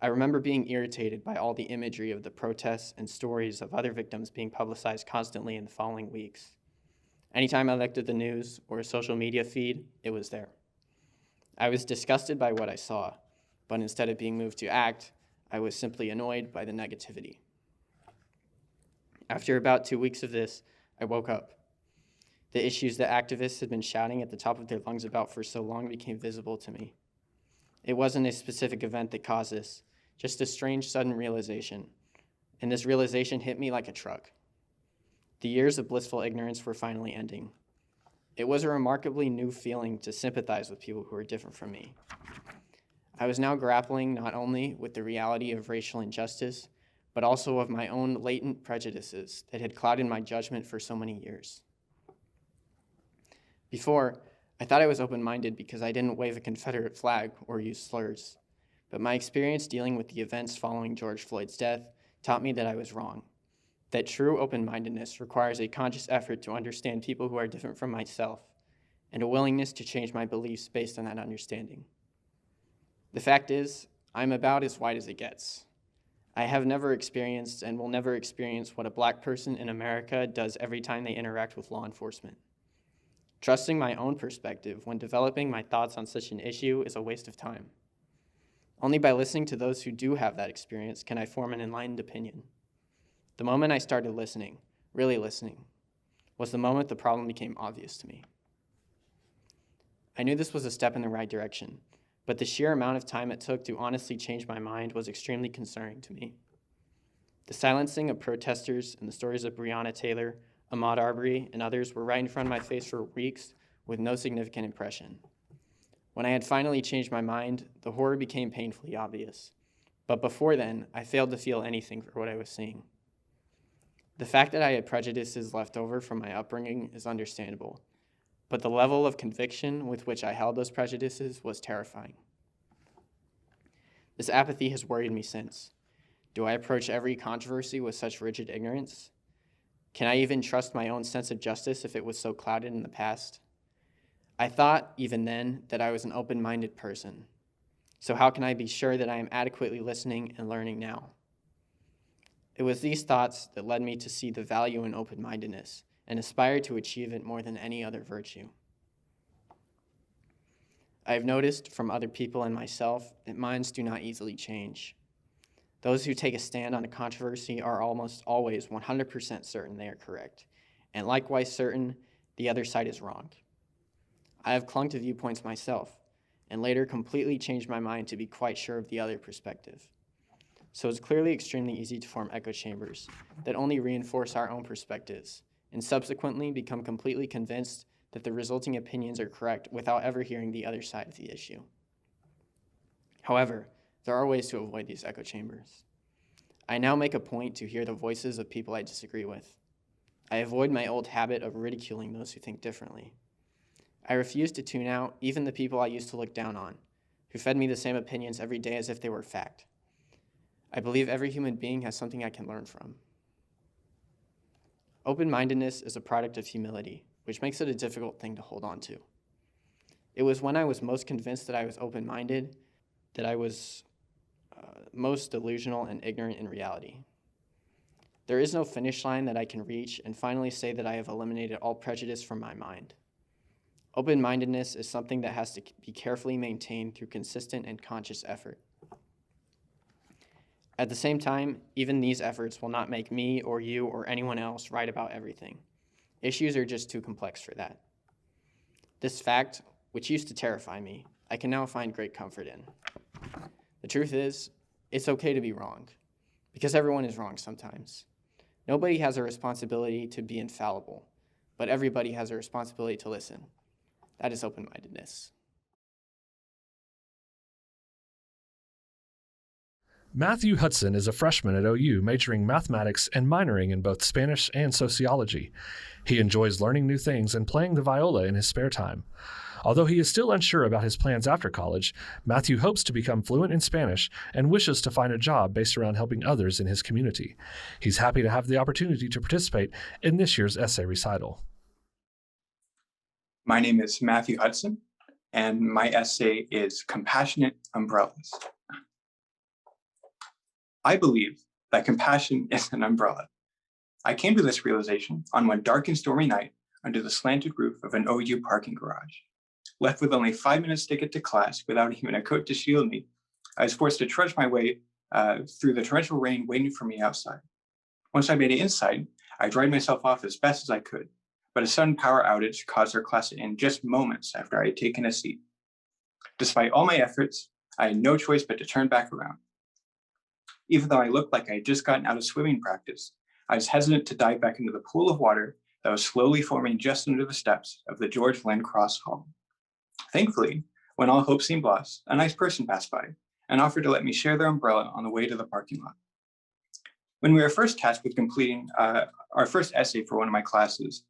I remember being irritated by all the imagery of the protests and stories of other victims being publicized constantly in the following weeks. Anytime I looked at the news or a social media feed, it was there. I was disgusted by what I saw, but instead of being moved to act, I was simply annoyed by the negativity. After about 2 weeks of this, I woke up. The issues that activists had been shouting at the top of their lungs about for so long became visible to me. It wasn't a specific event that caused this, just a strange sudden realization, and this realization hit me like a truck. The years of blissful ignorance were finally ending. It was a remarkably new feeling to sympathize with people who were different from me. I was now grappling not only with the reality of racial injustice, but also of my own latent prejudices that had clouded my judgment for so many years. Before, I thought I was open-minded because I didn't wave a Confederate flag or use slurs, but my experience dealing with the events following George Floyd's death taught me that I was wrong, that true open-mindedness requires a conscious effort to understand people who are different from myself, and a willingness to change my beliefs based on that understanding. The fact is, I'm about as white as it gets. I have never experienced and will never experience what a Black person in America does every time they interact with law enforcement. Trusting my own perspective when developing my thoughts on such an issue is a waste of time. Only by listening to those who do have that experience can I form an enlightened opinion. The moment I started listening, really listening, was the moment the problem became obvious to me. I knew this was a step in the right direction, but the sheer amount of time it took to honestly change my mind was extremely concerning to me. The silencing of protesters and the stories of Breonna Taylor, Ahmaud Arbery, and others were right in front of my face for weeks with no significant impression. When I had finally changed my mind, the horror became painfully obvious. But before then, I failed to feel anything for what I was seeing. The fact that I had prejudices left over from my upbringing is understandable, but the level of conviction with which I held those prejudices was terrifying. This apathy has worried me since. Do I approach every controversy with such rigid ignorance? Can I even trust my own sense of justice if it was so clouded in the past? I thought, even then, that I was an open-minded person. So how can I be sure that I am adequately listening and learning now? It was these thoughts that led me to see the value in open-mindedness and aspire to achieve it more than any other virtue. I have noticed from other people and myself that minds do not easily change. Those who take a stand on a controversy are almost always 100% certain they are correct, and likewise certain the other side is wrong. I have clung to viewpoints myself, and later completely changed my mind to be quite sure of the other perspective. So it's clearly extremely easy to form echo chambers that only reinforce our own perspectives, and subsequently become completely convinced that the resulting opinions are correct without ever hearing the other side of the issue. However, there are ways to avoid these echo chambers. I now make a point to hear the voices of people I disagree with. I avoid my old habit of ridiculing those who think differently. I refuse to tune out even the people I used to look down on, who fed me the same opinions every day as if they were fact. I believe every human being has something I can learn from. Open-mindedness is a product of humility, which makes it a difficult thing to hold on to. It was when I was most convinced that I was open-minded that I was most delusional and ignorant in reality. There is no finish line that I can reach and finally say that I have eliminated all prejudice from my mind. Open-mindedness is something that has to be carefully maintained through consistent and conscious effort. At the same time, even these efforts will not make me or you or anyone else right about everything. Issues are just too complex for that. This fact, which used to terrify me, I can now find great comfort in. The truth is, it's okay to be wrong, because everyone is wrong sometimes. Nobody has a responsibility to be infallible, but everybody has a responsibility to listen. That is open-mindedness. Matthew Hudson is a freshman at OU majoring mathematics and minoring in both Spanish and sociology. He enjoys learning new things and playing the viola in his spare time. Although he is still unsure about his plans after college, Matthew hopes to become fluent in Spanish and wishes to find a job based around helping others in his community. He's happy to have the opportunity to participate in this year's essay recital. My name is Matthew Hudson, and my essay is Compassionate Umbrellas. I believe that compassion is an umbrella. I came to this realization on one dark and stormy night under the slanted roof of an OU parking garage. Left with only 5 minutes to get to class without even a coat to shield me, I was forced to trudge my way through the torrential rain waiting for me outside. Once I made it inside, I dried myself off as best as I could, but a sudden power outage caused our class to end just moments after I had taken a seat. Despite all my efforts, I had no choice but to turn back around. Even though I looked like I had just gotten out of swimming practice, I was hesitant to dive back into the pool of water that was slowly forming just under the steps of the George Lynn Cross Hall. Thankfully, when all hope seemed lost, a nice person passed by and offered to let me share their umbrella on the way to the parking lot. When we were first tasked with completing our first essay for one of my classes,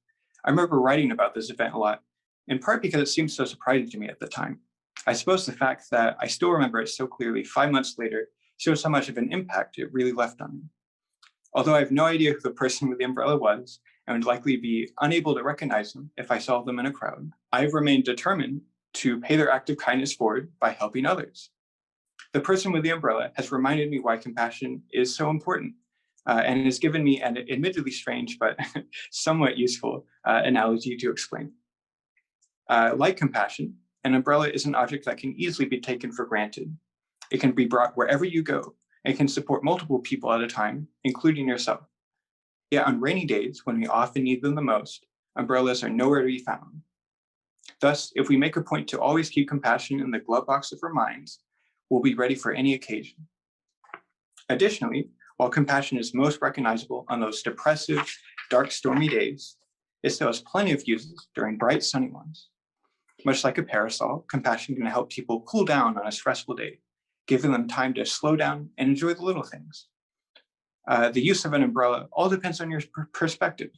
I remember writing about this event a lot, in part because it seemed so surprising to me at the time. I suppose the fact that I still remember it so clearly 5 months later shows how much of an impact it really left on me. Although I have no idea who the person with the umbrella was and would likely be unable to recognize them if I saw them in a crowd, I have remained determined to pay their act of kindness forward by helping others. The person with the umbrella has reminded me why compassion is so important and has given me an admittedly strange but somewhat useful analogy to explain. Like compassion, an umbrella is an object that can easily be taken for granted. It can be brought wherever you go and can support multiple people at a time, including yourself. Yet on rainy days, when we often need them the most, umbrellas are nowhere to be found. Thus, if we make a point to always keep compassion in the glove box of our minds, we'll be ready for any occasion. Additionally, while compassion is most recognizable on those depressive, dark, stormy days, it still has plenty of uses during bright, sunny ones. Much like a parasol, compassion can help people cool down on a stressful day, giving them time to slow down and enjoy the little things. The use of an umbrella all depends on your perspective.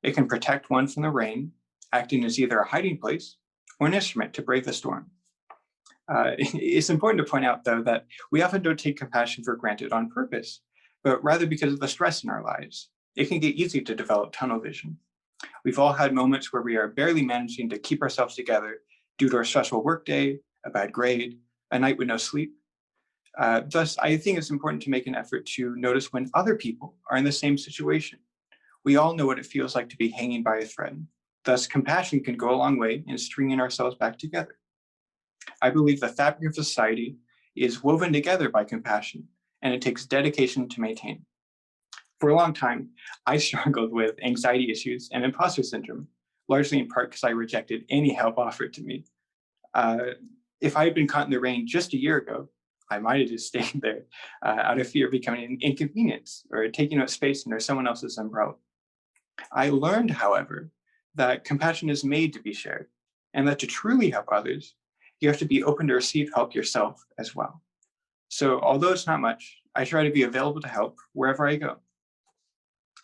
It can protect one from the rain, acting as either a hiding place or an instrument to brave the storm. It's important to point out, though, that we often don't take compassion for granted on purpose, but rather because of the stress in our lives. It can get easy to develop tunnel vision. We've all had moments where we are barely managing to keep ourselves together due to a stressful workday, a bad grade, a night with no sleep. Thus, I think it's important to make an effort to notice when other people are in the same situation. We all know what it feels like to be hanging by a thread. Thus, compassion can go a long way in stringing ourselves back together. I believe the fabric of society is woven together by compassion, and it takes dedication to maintain. For a long time, I struggled with anxiety issues and imposter syndrome, largely in part because I rejected any help offered to me. If I had been caught in the rain just a year ago, I might have just stayed there out of fear of becoming an inconvenience or taking up space under someone else's umbrella. I learned, however, that compassion is made to be shared, and that to truly help others, you have to be open to receive help yourself as well. So although it's not much, I try to be available to help wherever I go.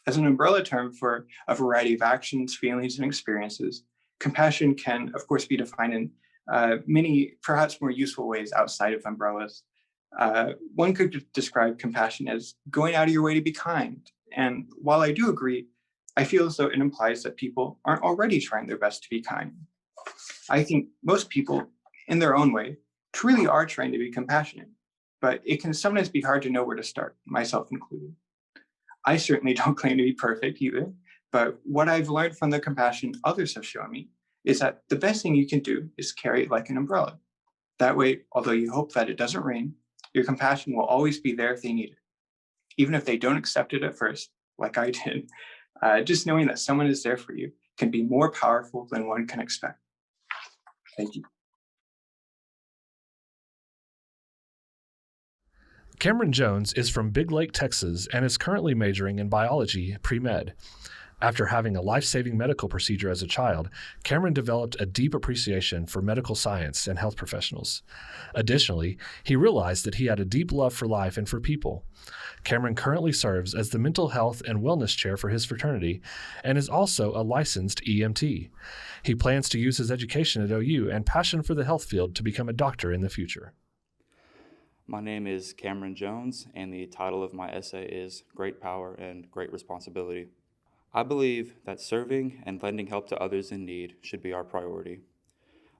As an umbrella term for a variety of actions, feelings, and experiences, compassion can, of course, be defined in many, perhaps more useful ways outside of umbrellas. One could describe compassion as going out of your way to be kind. And while I do agree, I feel as though it implies that people aren't already trying their best to be kind. I think most people, in their own way, truly are trying to be compassionate, but it can sometimes be hard to know where to start, myself included. I certainly don't claim to be perfect either, but what I've learned from the compassion others have shown me is that the best thing you can do is carry it like an umbrella. That way, although you hope that it doesn't rain, your compassion will always be there if they need it, even if they don't accept it at first, like I did. Just knowing that someone is there for you can be more powerful than one can expect. Thank you. Cameron Jones is from Big Lake, Texas, and is currently majoring in biology pre-med. After having a life-saving medical procedure as a child, Cameron developed a deep appreciation for medical science and health professionals. Additionally, he realized that he had a deep love for life and for people. Cameron currently serves as the Mental Health and Wellness Chair for his fraternity and is also a licensed EMT. He plans to use his education at OU and passion for the health field to become a doctor in the future. My name is Cameron Jones, and the title of my essay is Great Power and Great Responsibility. I believe that serving and lending help to others in need should be our priority.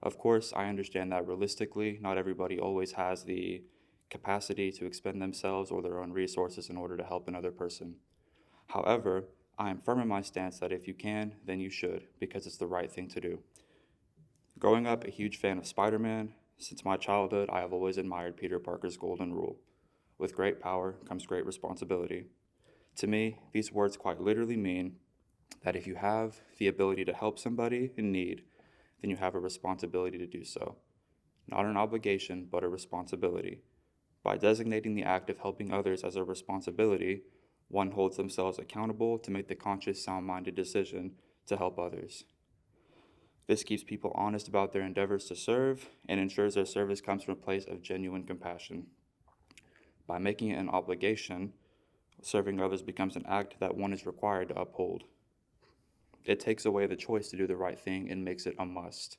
Of course, I understand that realistically, not everybody always has the capacity to expend themselves or their own resources in order to help another person. However, I am firm in my stance that if you can, then you should, because it's the right thing to do. Growing up a huge fan of Spider-Man, since my childhood, I have always admired Peter Parker's golden rule. With great power comes great responsibility. To me, these words quite literally mean that if you have the ability to help somebody in need, then you have a responsibility to do so. Not an obligation, but a responsibility. By designating the act of helping others as a responsibility, one holds themselves accountable to make the conscious, sound-minded decision to help others. This keeps people honest about their endeavors to serve and ensures their service comes from a place of genuine compassion. By making it an obligation, serving others becomes an act that one is required to uphold. It takes away the choice to do the right thing and makes it a must.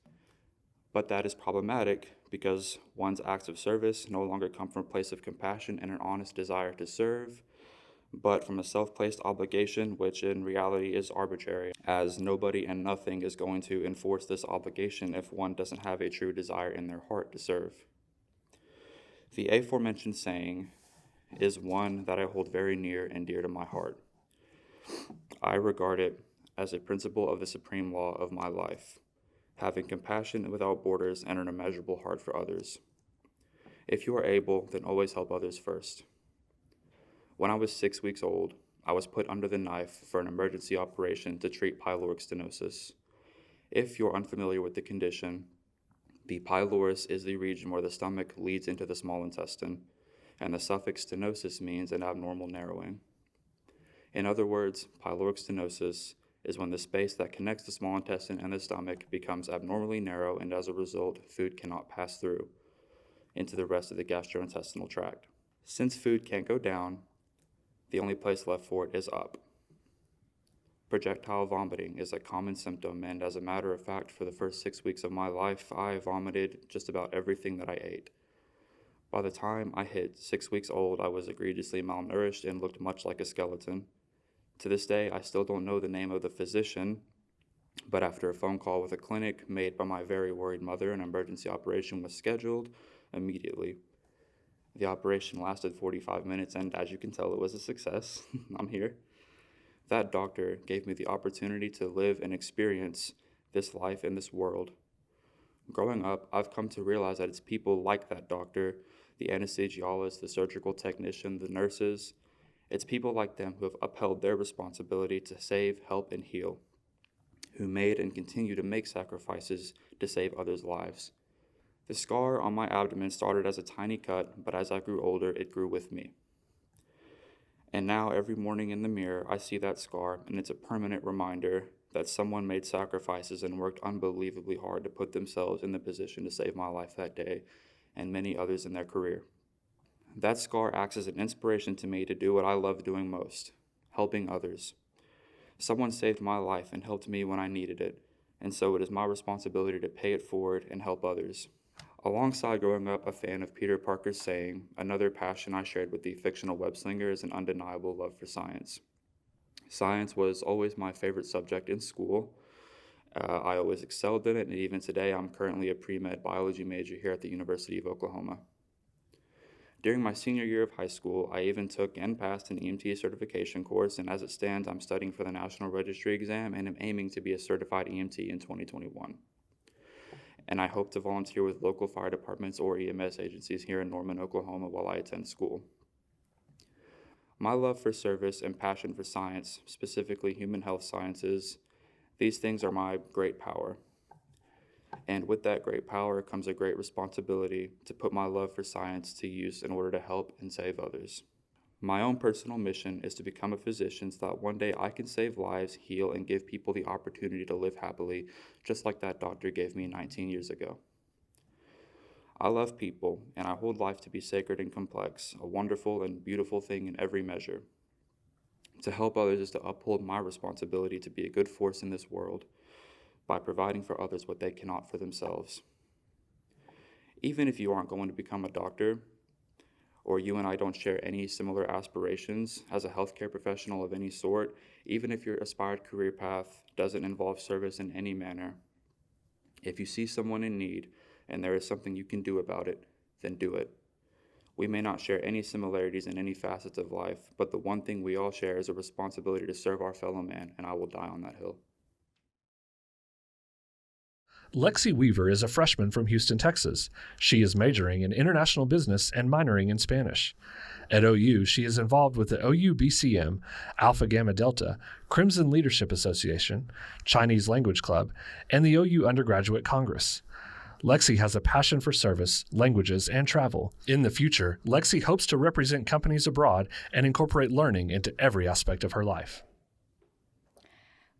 But that is problematic because one's acts of service no longer come from a place of compassion and an honest desire to serve, but from a self-placed obligation, which in reality is arbitrary, as nobody and nothing is going to enforce this obligation if one doesn't have a true desire in their heart to serve. The aforementioned saying is one that I hold very near and dear to my heart. I regard it as a principle of the supreme law of my life, having compassion without borders and an immeasurable heart for others. If you are able, then always help others first. When I was 6 weeks old, I was put under the knife for an emergency operation to treat pyloric stenosis. If you're unfamiliar with the condition, the pylorus is the region where the stomach leads into the small intestine, and the suffix stenosis means an abnormal narrowing. In other words, pyloric stenosis is when the space that connects the small intestine and the stomach becomes abnormally narrow, and as a result, food cannot pass through into the rest of the gastrointestinal tract. Since food can't go down, the only place left for it is up. Projectile vomiting is a common symptom, and as a matter of fact, for the first 6 weeks of my life, I vomited just about everything that I ate. By the time I hit 6 weeks old, I was egregiously malnourished and looked much like a skeleton. To this day, I still don't know the name of the physician, but after a phone call with a clinic made by my very worried mother, an emergency operation was scheduled immediately. The operation lasted 45 minutes, and as you can tell, it was a success. I'm here. That doctor gave me the opportunity to live and experience this life in this world. Growing up, I've come to realize that it's people like that doctor, the anesthesiologist, the surgical technician, the nurses. It's people like them who have upheld their responsibility to save, help, and heal, who made and continue to make sacrifices to save others' lives. The scar on my abdomen started as a tiny cut, but as I grew older, it grew with me. And now every morning in the mirror, I see that scar, and it's a permanent reminder that someone made sacrifices and worked unbelievably hard to put themselves in the position to save my life that day, and many others in their career. That scar acts as an inspiration to me to do what I love doing most, helping others. Someone saved my life and helped me when I needed it, and so it is my responsibility to pay it forward and help others. Alongside growing up a fan of Peter Parker's saying, another passion I shared with the fictional web-slinger is an undeniable love for science. Science was always my favorite subject in school. I always excelled in it, and even today I'm currently a pre-med biology major here at the University of Oklahoma. During my senior year of high school, I even took and passed an EMT certification course, and as it stands, I'm studying for the National Registry exam and am aiming to be a certified EMT in 2021. And I hope to volunteer with local fire departments or EMS agencies here in Norman, Oklahoma while I attend school. My love for service and passion for science, specifically human health sciences, these things are my great power. And with that great power comes a great responsibility to put my love for science to use in order to help and save others. My own personal mission is to become a physician so that one day I can save lives, heal, and give people the opportunity to live happily, just like that doctor gave me 19 years ago. I love people, and I hold life to be sacred and complex, a wonderful and beautiful thing in every measure. To help others is to uphold my responsibility to be a good force in this world by providing for others what they cannot for themselves. Even if you aren't going to become a doctor, or you and I don't share any similar aspirations as a healthcare professional of any sort, even if your aspired career path doesn't involve service in any manner, if you see someone in need and there is something you can do about it, then do it. We may not share any similarities in any facets of life, but the one thing we all share is a responsibility to serve our fellow man, and I will die on that hill. Lexi Weaver is a freshman from Houston, Texas. She is majoring in international business and minoring in Spanish. At OU, she is involved with the OU BCM, Alpha Gamma Delta, Crimson Leadership Association, Chinese Language Club, and the OU Undergraduate Congress. Lexi has a passion for service, languages, and travel. In the future, Lexi hopes to represent companies abroad and incorporate learning into every aspect of her life.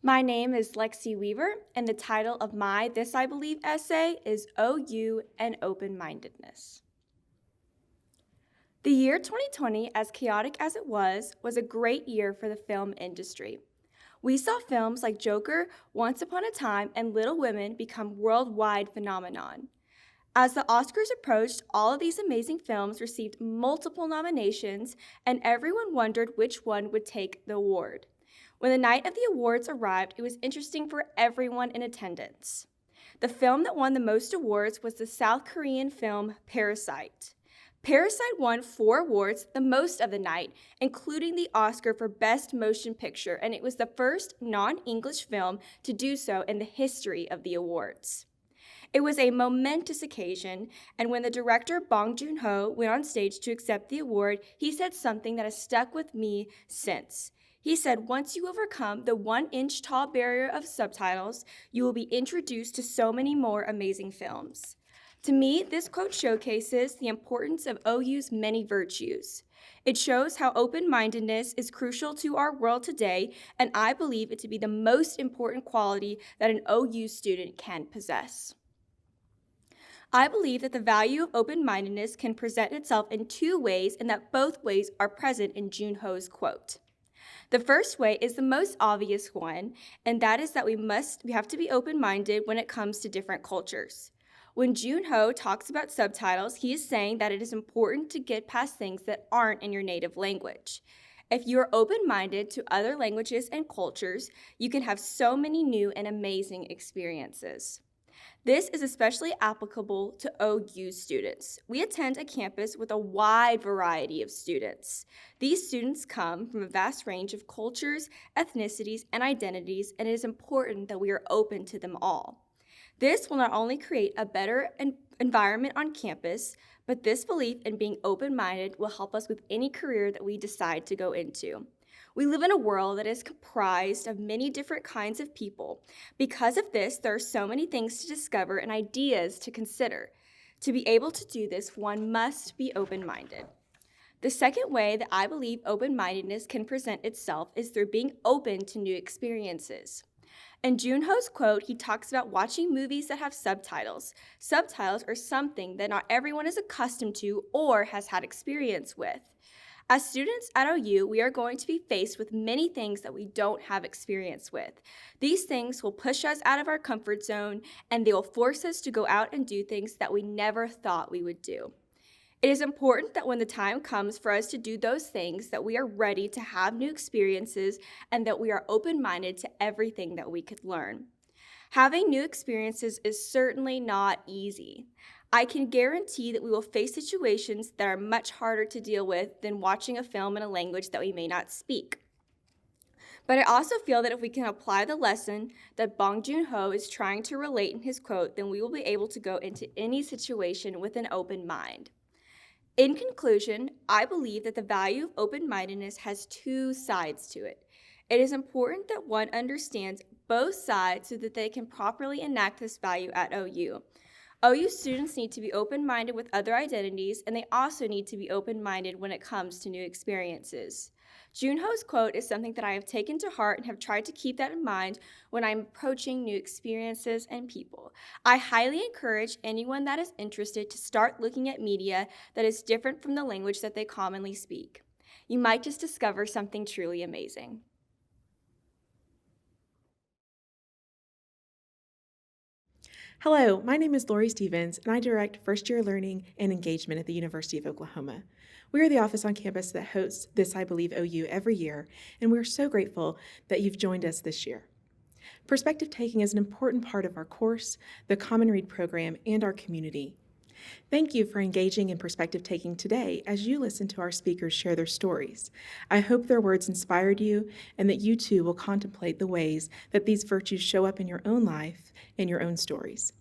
My name is Lexi Weaver, and the title of my This I Believe essay is OU and Open-Mindedness. The year 2020, as chaotic as it was a great year for the film industry. We saw films like Joker, Once Upon a Time, and Little Women become worldwide phenomenon. As the Oscars approached, all of these amazing films received multiple nominations, and everyone wondered which one would take the award. When the night of the awards arrived, it was interesting for everyone in attendance. The film that won the most awards was the South Korean film Parasite. Parasite won 4 awards, the most of the night, including the Oscar for Best Motion Picture, and it was the first non-English film to do so in the history of the awards. It was a momentous occasion, and when the director Bong Joon-ho went on stage to accept the award, he said something that has stuck with me since. He said, once you overcome the 1-inch tall barrier of subtitles, you will be introduced to so many more amazing films. To me, this quote showcases the importance of OU's many virtues. It shows how open-mindedness is crucial to our world today, and I believe it to be the most important quality that an OU student can possess. I believe that the value of open-mindedness can present itself in 2 ways, and that both ways are present in Joon-ho's quote. The first way is the most obvious one, and that is that we have to be open-minded when it comes to different cultures. When Joon-ho talks about subtitles, he is saying that it is important to get past things that aren't in your native language. If you are open-minded to other languages and cultures, you can have so many new and amazing experiences. This is especially applicable to OU students. We attend a campus with a wide variety of students. These students come from a vast range of cultures, ethnicities, and identities, and it is important that we are open to them all. This will not only create a better environment on campus, but this belief in being open-minded will help us with any career that we decide to go into. We live in a world that is comprised of many different kinds of people. Because of this, there are so many things to discover and ideas to consider. To be able to do this, one must be open-minded. The second way that I believe open-mindedness can present itself is through being open to new experiences. In Joon-ho's quote, he talks about watching movies that have subtitles. Subtitles are something that not everyone is accustomed to or has had experience with. As students at OU, we are going to be faced with many things that we don't have experience with. These things will push us out of our comfort zone, and they will force us to go out and do things that we never thought we would do. It is important that when the time comes for us to do those things, that we are ready to have new experiences and that we are open-minded to everything that we could learn. Having new experiences is certainly not easy. I can guarantee that we will face situations that are much harder to deal with than watching a film in a language that we may not speak. But I also feel that if we can apply the lesson that Bong Joon-ho is trying to relate in his quote, then we will be able to go into any situation with an open mind. In conclusion, I believe that the value of open-mindedness has two sides to it. It is important that one understands both sides so that they can properly enact this value at OU. OU students need to be open-minded with other identities, and they also need to be open-minded when it comes to new experiences. Junho's quote is something that I have taken to heart and have tried to keep that in mind when I'm approaching new experiences and people. I highly encourage anyone that is interested to start looking at media that is different from the language that they commonly speak. You might just discover something truly amazing. Hello, my name is Lori Stevens, and I direct first-year learning and engagement at the University of Oklahoma. We are the office on campus that hosts This I Believe OU every year, and we're so grateful that you've joined us this year. Perspective taking is an important part of our course, the Common Read program, and our community. Thank you for engaging in perspective taking today as you listen to our speakers share their stories. I hope their words inspired you and that you too will contemplate the ways that these virtues show up in your own life and your own stories.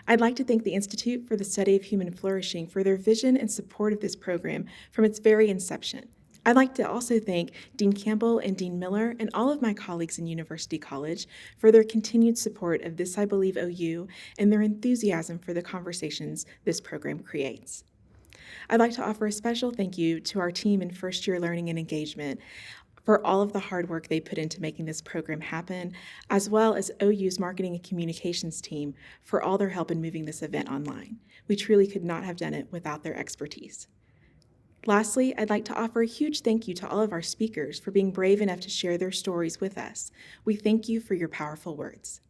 I'd like to thank the Institute for the Study of Human Flourishing for their vision and support of this program from its very inception. I'd like to also thank Dean Campbell and Dean Miller and all of my colleagues in University College for their continued support of This I Believe OU and their enthusiasm for the conversations this program creates. I'd like to offer a special thank you to our team in first year learning and engagement for all of the hard work they put into making this program happen, as well as OU's marketing and communications team for all their help in moving this event online. We truly could not have done it without their expertise. Lastly, I'd like to offer a huge thank you to all of our speakers for being brave enough to share their stories with us. We thank you for your powerful words.